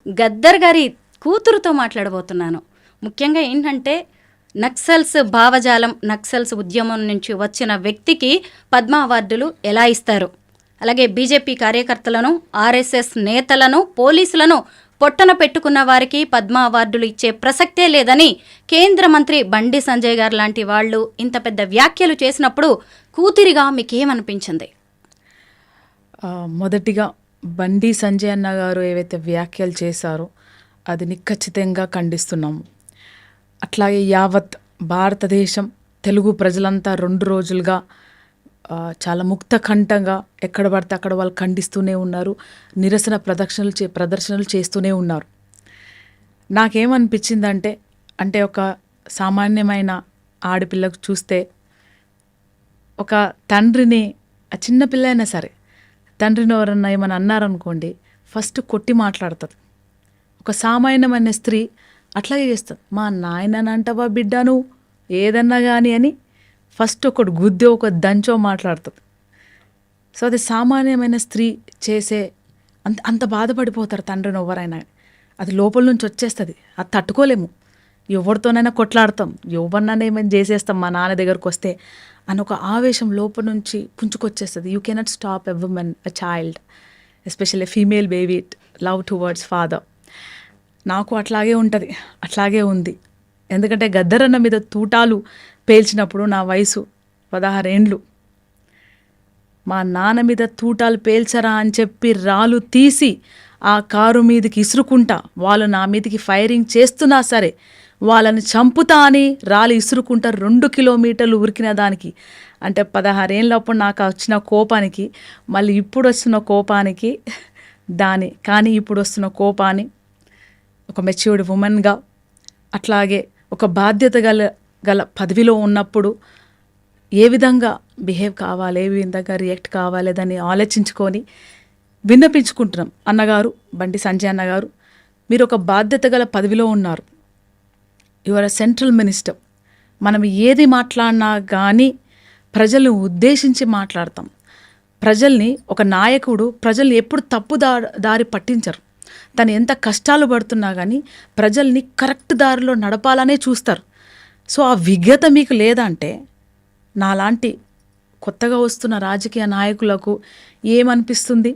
గద్దర్ గారి కూతురుతో మాట్లాడబోతున్నాను. ముఖ్యంగా ఏంటంటే నక్సల్స్ భావజాలం, నక్సల్స్ ఉద్యమం నుంచి వచ్చిన వ్యక్తికి పద్మ అవార్డులు ఎలా ఇస్తారు? అలాగే బీజేపీ కార్యకర్తలను, ఆర్ఎస్ఎస్ నేతలను, పోలీసులను పొట్టన పెట్టుకున్న వారికి పద్మ అవార్డులు ఇచ్చే ప్రసక్తే లేదని కేంద్ర మంత్రి బండి సంజయ్ గారు లాంటి వాళ్ళు ఇంత పెద్ద వ్యాఖ్యలు చేసినప్పుడు కూతురిగా మీకేమనిపించింది? మొదటిగా బండి సంజయ్ అన్న గారు ఏవైతే వ్యాఖ్యలు చేశారో అది నిఖచ్చితంగా ఖండిస్తున్నాము. అట్లాగే యావత్ భారతదేశం, తెలుగు ప్రజలంతా 2 రోజులుగా చాలా ముక్తకంఠంగా ఎక్కడ పడితే అక్కడ వాళ్ళు ఖండిస్తూనే ఉన్నారు, నిరసన ప్రదర్శనలు చేస్తూనే ఉన్నారు. నాకేమనిపించిందంటే ఒక సామాన్యమైన ఆడపిల్లకు చూస్తే ఒక తండ్రిని, ఆ చిన్న పిల్ల అయినా సరే తండ్రిని ఎవరన్నా ఏమని అన్నారనుకోండి ఫస్ట్ కొట్టి మాట్లాడుతుంది. ఒక సామాన్యమైన స్త్రీ అట్లాగే చేస్తుంది. మా నాయనని అంటవా బిడ్డను ఏదన్నా కానీ అని ఫస్ట్ ఒకటి గుద్దో ఒక దంచో మాట్లాడుతుంది. సో అది సామాన్యమైన స్త్రీ చేసే అంత బాధపడిపోతారు తండ్రిని ఎవరైనా. అది లోపల నుంచి వచ్చేస్తుంది, అది తట్టుకోలేము. ఎవరితోనైనా కొట్లాడతాం, ఎవరినైనా ఏమైనా చేసేస్తాం మా నాన్న దగ్గరకు వస్తే అని ఒక ఆవేశం లోపల నుంచి పుంజుకొచ్చేస్తుంది. You cannot stop a woman, a child, especially female baby, love towards father. నాకు అట్లాగే ఉంటుంది, అట్లాగే ఉంది. ఎందుకంటే గద్దరన్న మీద తూటాలు పేల్చినప్పుడు నా వయసు 16 ఏండ్లు. మా నాన్న మీద తూటాలు పేల్చరా అని చెప్పి రాళ్ళు తీసి ఆ కారు మీదకి ఇసురుకుంటా, వాళ్ళు నా మీదకి ఫైరింగ్ చేస్తున్నా సరే వాళ్ళని చంపుతా అని రాళ్ళు ఇసురుకుంటా 2 కిలోమీటర్లు ఉరికిన దానికి, అంటే 16 ఏళ్ళప్పుడు నాకు వచ్చిన కోపానికి మళ్ళీ ఇప్పుడు వస్తున్న కోపానికి కానీ ఇప్పుడు వస్తున్న కోపాన్ని ఒక మెచ్యూర్డ్ ఉమెన్గా, అట్లాగే ఒక బాధ్యత గల పదవిలో ఉన్నప్పుడు ఏ విధంగా బిహేవ్ కావాలి, ఏ విధంగా రియాక్ట్ కావాలి దాన్ని ఆలోచించుకొని విన్నపించుకుంటున్నాం. అన్నగారు, బండి సంజయ్ అన్నగారు, మీరు ఒక బాధ్యత గల పదవిలో ఉన్నారు. You are a central minister. మనం ఏది మాట్లాడినా కానీ ప్రజలను ఉద్దేశించి మాట్లాడతాం. ప్రజల్ని, ఒక నాయకుడు ప్రజల్ని ఎప్పుడు తప్పు దారి పట్టించరు. తను ఎంత కష్టాలు పడుతున్నా కానీ ప్రజల్ని కరెక్ట్ దారిలో నడపాలనే చూస్తారు. సో ఆ విజ్ఞత మీకు లేదంటే నాలాంటి కొత్తగా వస్తున్న రాజకీయ నాయకులకు ఏమనిపిస్తుంది?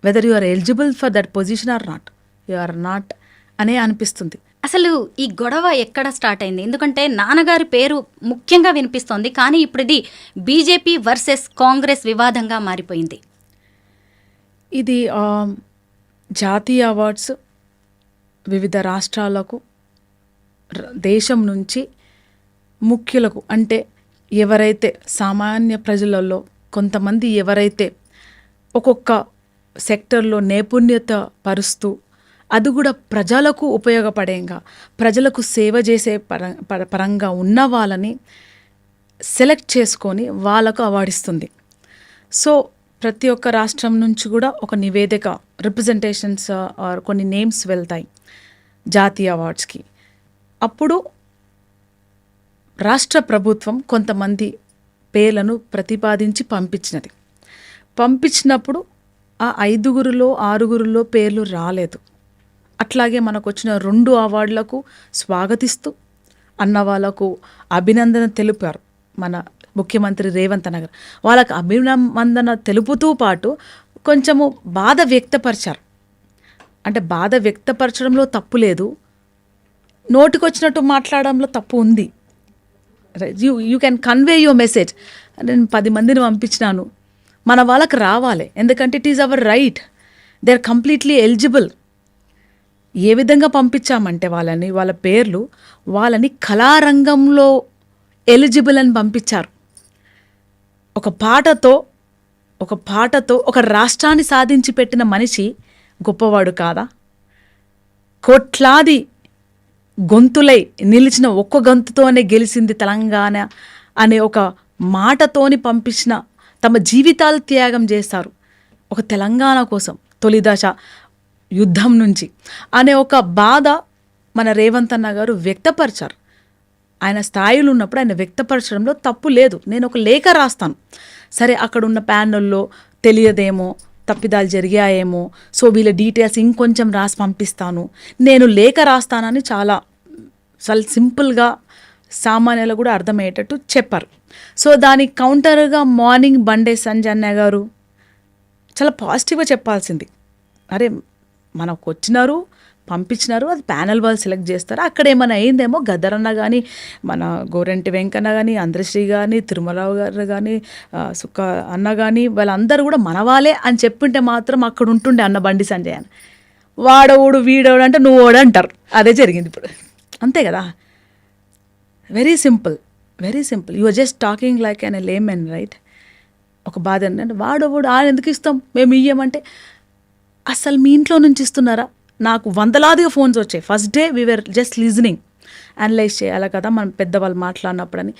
Whether you are eligible for that position or not, you are not అనే అనిపిస్తుంది. అసలు ఈ గొడవ ఎక్కడ స్టార్ట్ అయింది? ఎందుకంటే నాన్నగారి పేరు ముఖ్యంగా వినిపిస్తోంది, కానీ ఇప్పుడు ఇది బీజేపీ వర్సెస్ కాంగ్రెస్ వివాదంగా మారిపోయింది. ఇది జాతీయ అవార్డ్స్ వివిధ రాష్ట్రాలకు, దేశం నుంచి ముఖ్యులకు, అంటే ఎవరైతే సామాన్య ప్రజలలో కొంతమంది ఎవరైతే ఒక్కొక్క సెక్టర్లో నైపుణ్యత పరుస్తూ అది కూడా ప్రజలకు ఉపయోగపడేగా, ప్రజలకు సేవ చేసే పరంగా ఉన్న వాళ్ళని సెలెక్ట్ చేసుకొని వాళ్ళకు అవార్డు ఇస్తుంది. సో ప్రతి ఒక్క రాష్ట్రం నుంచి కూడా ఒక నివేదిక, రిప్రజెంటేషన్స్ ఆర్ కొన్ని నేమ్స్ వెళ్తాయి జాతీయ అవార్డ్స్కి. అప్పుడు రాష్ట్ర ప్రభుత్వం కొంతమంది పేర్లను ప్రతిపాదించి పంపించినప్పుడు ఆ 5గురిలో 6గురిలో పేర్లు రాలేదు. అట్లాగే మనకు వచ్చిన 2 అవార్డులకు స్వాగతిస్తూ అన్న వాళ్ళకు అభినందన తెలిపారు మన ముఖ్యమంత్రి రేవంత్ అన్న గారు. వాళ్ళకు అభినందన తెలుపుతూ పాటు కొంచెము బాధ వ్యక్తపరిచారు. అంటే బాధ వ్యక్తపరచడంలో తప్పు లేదు, నోటికొచ్చినట్టు మాట్లాడడంలో తప్పు ఉంది. You can convey your message. నేను 10 మందిని పంపించినాను, మన వాళ్ళకి రావాలి, ఎందుకంటే it is our right, they are completely eligible. ఏ విధంగా పంపించామంటే వాళ్ళ పేర్లు వాళ్ళని కళారంగంలో ఎలిజిబుల్ అని పంపించారు. ఒక పాటతో ఒక రాష్ట్రాన్ని సాధించి పెట్టిన మనిషి గొప్పవాడు కాదా? కోట్లాది గొంతులై నిలిచిన ఒక్క గొంతుతోనే గెలిచింది తెలంగాణ అనే ఒక మాటతోని పంపించిన, తమ జీవితాలు త్యాగం చేస్తారు ఒక తెలంగాణ కోసం, తొలి దశ యుద్ధం నుంచి అనే ఒక బాధ మన రేవంత్ అన్న గారు వ్యక్తపరిచారు. ఆయన స్థాయిలో ఉన్నప్పుడు ఆయన వ్యక్తపరచడంలో తప్పు లేదు. నేను ఒక లేఖ రాస్తాను, సరే అక్కడ ఉన్న ప్యానెల్లో తెలియదేమో, తప్పిదాలు జరిగాయేమో, సో వీళ్ళ డీటెయిల్స్ ఇంకొంచెం రాసి పంపిస్తాను, నేను లేఖ రాస్తానని చాలా సింపుల్గా సామాన్యులు కూడా అర్థమయ్యేటట్టు చెప్పారు. సో దానికి కౌంటర్గా మార్నింగ్ బండే సంజయ్ అన్నయ్య గారు చాలా పాజిటివ్గా చెప్పాల్సింది. అరే మనకు వచ్చినారు, పంపించినారు, అది ప్యానెల్ వాళ్ళు సెలెక్ట్ చేస్తారు, అక్కడ ఏమైనా అయిందేమో గద్దరన్న కానీ, మన గోరెంటి వెంకన్న కానీ, అందరిశ్రీ కానీ, తిరుమలరావు గారు కానీ, సుక్క అన్న కానీ, వాళ్ళందరూ కూడా మనవాలే అని చెప్పింటే మాత్రం అక్కడ ఉంటుండే అన్న బండి సంజయ్ అని. వాడోడు వీడోడు అంటే నువ్వు ఓడు అంటారు. అదే జరిగింది ఇప్పుడు. అంతే కదా. Very simple, very simple. You are just talking like an layman, right? ఒక బాధ ఏంటంటే వాడోడు ఆయన ఎందుకు ఇస్తాం, మేము ఇయ్యమంటే అసలు మీ ఇంట్లో నుంచి ఇస్తున్నారా? నాకు వందలాదిగా ఫోన్స్ వచ్చాయి. First day we are just listening, analyse చేయాలి కదా మనం పెద్దవాళ్ళు మాట్లాడినప్పుడని.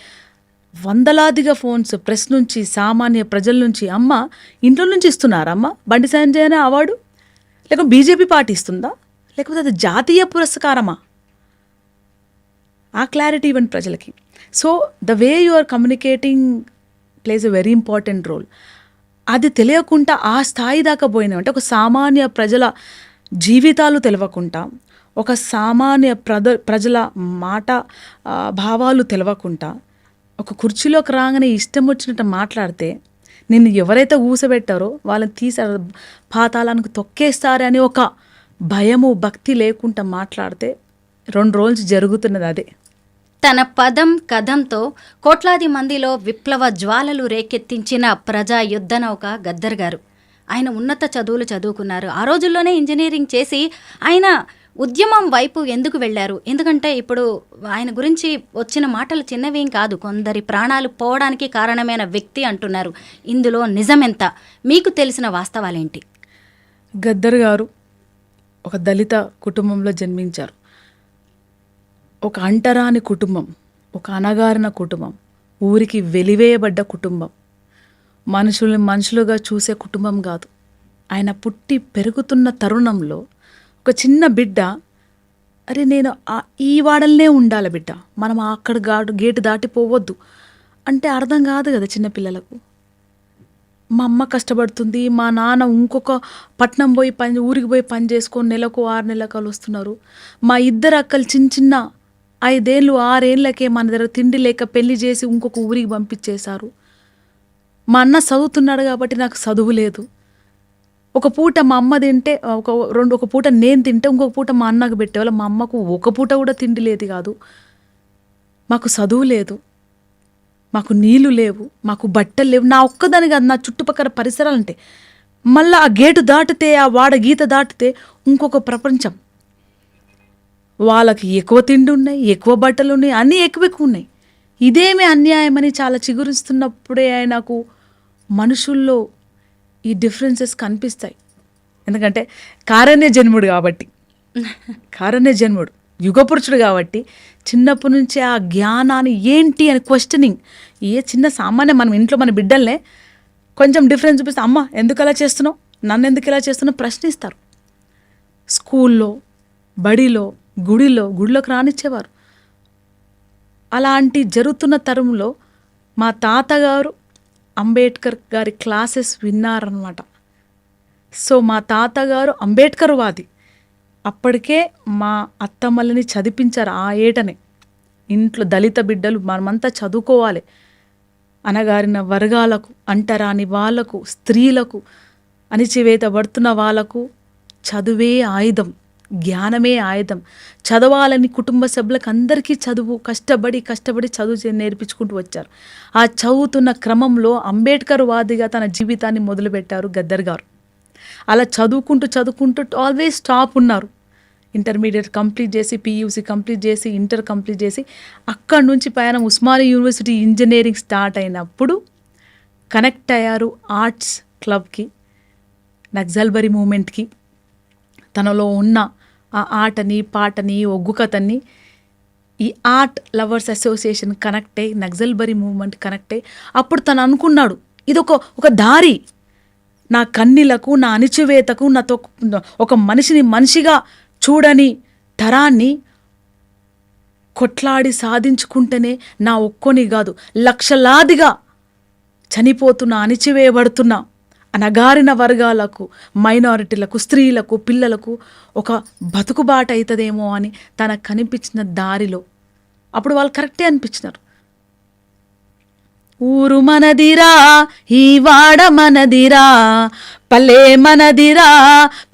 వందలాదిగా ఫోన్స్ ప్రెస్ నుంచి, సామాన్య ప్రజల నుంచి, అమ్మ ఇంట్లో నుంచి ఇస్తున్నారా అమ్మ బండి సంజయ్ అనే అవార్డు, లేకపోతే బీజేపీ పార్టీ ఇస్తుందా, లేకపోతే అది జాతీయ పురస్కారమా? ఆ క్లారిటీ ఇవ్వండి ప్రజలకి. So the way you are communicating plays a very important role. అది తెలియకుండా ఆ స్థాయి దాకా పోయినామంటే, ఒక సామాన్య ప్రజల జీవితాలు తెలియకుండా, ఒక సామాన్య ప్రజల మాట భావాలు తెలియకుండా, ఒక కుర్చీలోకి రాగానే ఇష్టం వచ్చినట్టు మాట్లాడితే, నిన్ను ఎవరైతే ఊసబెట్టారో వాళ్ళని తీసి పాతాళానికి తొక్కేస్తారని ఒక భయము భక్తి లేకుండా మాట్లాడితే 2 రోజులు జరుగుతున్నది అదే. తన పదం కథంతో కోట్లాది మందిలో విప్లవ జ్వాలలు రేకెత్తించిన ప్రజా యుద్ధ నౌక గద్దర్ గారు. ఆయన ఉన్నత చదువులు చదువుకున్నారు. ఆ రోజుల్లోనే ఇంజనీరింగ్ చేసి ఆయన ఉద్యమం వైపు ఎందుకు వెళ్ళారు? ఎందుకంటే ఇప్పుడు ఆయన గురించి వచ్చిన మాటలు చిన్నవేం కాదు, కొందరి ప్రాణాలు పోవడానికి కారణమైన వ్యక్తి అంటున్నారు. ఇందులో నిజమెంత? మీకు తెలిసిన వాస్తవాలేంటి? గద్దర్ గారు ఒక దళిత కుటుంబంలో జన్మించారు. ఒక అంటరాని కుటుంబం, ఒక అణగారిన కుటుంబం, ఊరికి వెలివేయబడ్డ కుటుంబం, మనుషులుగా చూసే కుటుంబం కాదు. ఆయన పుట్టి పెరుగుతున్న తరుణంలో ఒక చిన్న బిడ్డ, అరే నేను ఈ వాడల్నే ఉండాలి బిడ్డ, మనం అక్కడ గేటు దాటిపోవద్దు అంటే అర్థం కాదు కదా చిన్నపిల్లలకు. మా అమ్మ కష్టపడుతుంది, మా నాన్న ఇంకొక పట్నం పోయి ఊరికి పోయి పని చేసుకొని నెలకు 6 నెలలు వస్తున్నారు, మా ఇద్దరు అక్కలు చిన్న 5 ఏళ్ళు 6 ఏళ్ళకే మన దగ్గర తిండి లేక పెళ్లి చేసి ఇంకొక ఊరికి పంపించేశారు. మా అన్న చదువుతున్నాడు కాబట్టి నాకు చదువు లేదు. ఒక పూట మా అమ్మ తింటే ఒక పూట నేను తింటే ఇంకొక పూట మా అన్నకు పెట్టేవాళ్ళు. మా అమ్మకు ఒక పూట కూడా తిండి లేదు కాదు. మాకు చదువు లేదు, మాకు నీళ్లు లేవు, మాకు బట్టలు లేవు. నా ఒక్కదాని కాదు, నా చుట్టుపక్కల పరిసరాలు అంటే మళ్ళీ ఆ గేటు దాటితే, ఆ వాడ గీత దాటితే ఇంకొక ప్రపంచం. వాళ్ళకి ఎక్కువ తిండి ఉన్నాయి, ఎక్కువ బట్టలు ఉన్నాయి, అన్నీ ఎక్కువ ఉన్నాయి. ఇదేమీ అన్యాయమని చాలా చిగురిస్తున్నప్పుడే ఆయనకు మనుషుల్లో ఈ డిఫరెన్సెస్ కనిపిస్తాయి. ఎందుకంటే కారణ్య జన్ముడు కాబట్టి, కారణ్య జన్ముడు యుగపురుషుడు కాబట్టి చిన్నప్పటి నుంచే ఆ జ్ఞానాన్ని ఏంటి అని క్వశ్చనింగ్. ఏ చిన్న సామాన్య మనం ఇంట్లో మన బిడ్డల్నే కొంచెం డిఫరెన్స్ చూపిస్తే, అమ్మ ఎందుకు అలా చేస్తున్నావు, నన్ను ఎందుకు ఇలా చేస్తున్నావు ప్రశ్నిస్తారు. స్కూల్లో, బడిలో, గుడిలోకి రానిచ్చేవారు. అలాంటి జరుగుతున్న తరంలో మా తాతగారు అంబేద్కర్ గారి క్లాసెస్ విన్నారనమాట. సో మా తాతగారు అంబేద్కర్ వాది. అప్పటికే మా అత్తమ్మల్ని చదివించారు ఆ ఏటనే. ఇంట్లో దళిత బిడ్డలు మనమంతా చదువుకోవాలి, అనగారిన వర్గాలకు, అంటరాని వాళ్ళకు, స్త్రీలకు, అణిచివేతబడుతున్న వాళ్ళకు చదువే ఆయుధం, జ్ఞానమే ఆయుధం. చదవాలని కుటుంబ సభ్యులకు అందరికీ చదువు కష్టపడి చదువు నేర్పించుకుంటూ వచ్చారు. ఆ చదువుతున్న క్రమంలో అంబేద్కర్ వాదిగా తన జీవితాన్ని మొదలుపెట్టారు గద్దర్ గారు. అలా చదువుకుంటూ ఆల్వేస్ టాప్ ఉన్నారు. ఇంటర్మీడియట్ కంప్లీట్ చేసి, పియూసీ కంప్లీట్ చేసి, ఇంటర్ కంప్లీట్ చేసి, అక్కడి నుంచి పైన ఉస్మానియా యూనివర్సిటీ ఇంజనీరింగ్ స్టార్ట్ అయినప్పుడు కనెక్ట్ అయ్యారు ఆర్ట్స్ క్లబ్కి, నక్సల్బరీ మూమెంట్కి. తనలో ఉన్న ఆ ఆటని, పాటని, ఒగ్గు కథని ఈ ఆర్ట్ లవర్స్ అసోసియేషన్ కనెక్ట్ అయ్యి, నక్సల్బరీ మూమెంట్ కనెక్ట్ అయ్యి, అప్పుడు తను అనుకున్నాడు ఇది ఒక దారి, నా కన్నీలకు, నా అణిచివేతకు, నాతో ఒక మనిషిని మనిషిగా చూడని తరాన్ని కొట్లాడి సాధించుకుంటేనే నా ఒక్కొని కాదు, లక్షలాదిగా చనిపోతున్న, అణిచివేయబడుతున్న అనగారిన వర్గాలకు, మైనారిటీలకు, స్త్రీలకు, పిల్లలకు ఒక బతుకుబాట అవుతుందేమో అని తనకు కనిపించిన దారిలో అప్పుడు వాళ్ళు కరెక్టే అనిపించినారు. ఊరు మనదిరా, ఈ వాడ మనదిరా, పల్లె మనదిరా,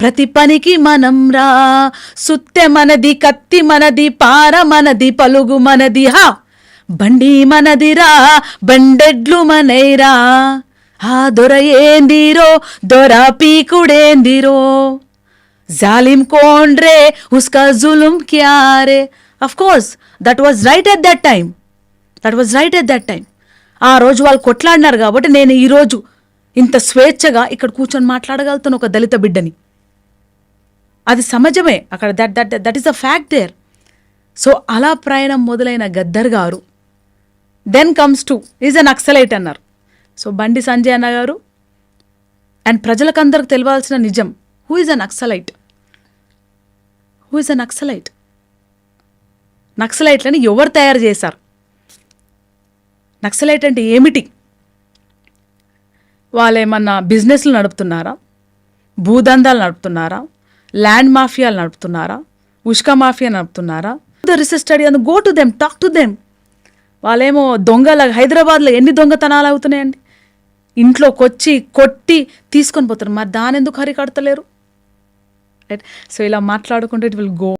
ప్రతి పనికి మనం రా, సుత్తె మనది, కత్తి మనది, పార మనది, పలుగు మనది, హా బండి మనదిరా, బండెడ్లు మనైరా, ఆ దొర ఏందిరో, దొర పీకుడేందిరో, జాలిం కోండ్రే ఉస్కా జులుం క్యారే. Of course that was right at that time. ఆ రోజు వాళ్ళు కొట్లాడినారు కాబట్టి నేను ఈరోజు ఇంత స్వేచ్ఛగా ఇక్కడ కూర్చొని మాట్లాడగలుగుతాను ఒక దళిత బిడ్డని. అది సమాజమే అక్కడ. That is a fact there. So అలా ప్రయాణం మొదలైన గద్దర్ గారు then comes to is an naxalite అన్నారు. సో బండి సంజయ్ అన్న గారు అండ్ ప్రజలకందరికి తెలియాల్సిన నిజం, హూ ఈజ్ అ నక్సలైట్. నక్సలైట్లని ఎవరు తయారు చేశారు? నక్సలైట్ అంటే ఏమిటి? వాళ్ళు ఏమన్నా బిజినెస్లు నడుపుతున్నారా? భూదందాలు నడుపుతున్నారా? ల్యాండ్ మాఫియాలు నడుపుతున్నారా? ఉష్క మాఫియా నడుపుతున్నారా? The research study and go to them, talk to them. వాళ్ళేమో దొంగల, హైదరాబాద్లో ఎన్ని దొంగతనాలు అవుతున్నాయండి? ఇంట్లోకి వచ్చి కొట్టి తీసుకొని పోతారు. మరి దాని ఎందుకు హరికడతలేరు? రైట్. సో ఇలా మాట్లాడుకుంటే ఇట్ విల్ గో.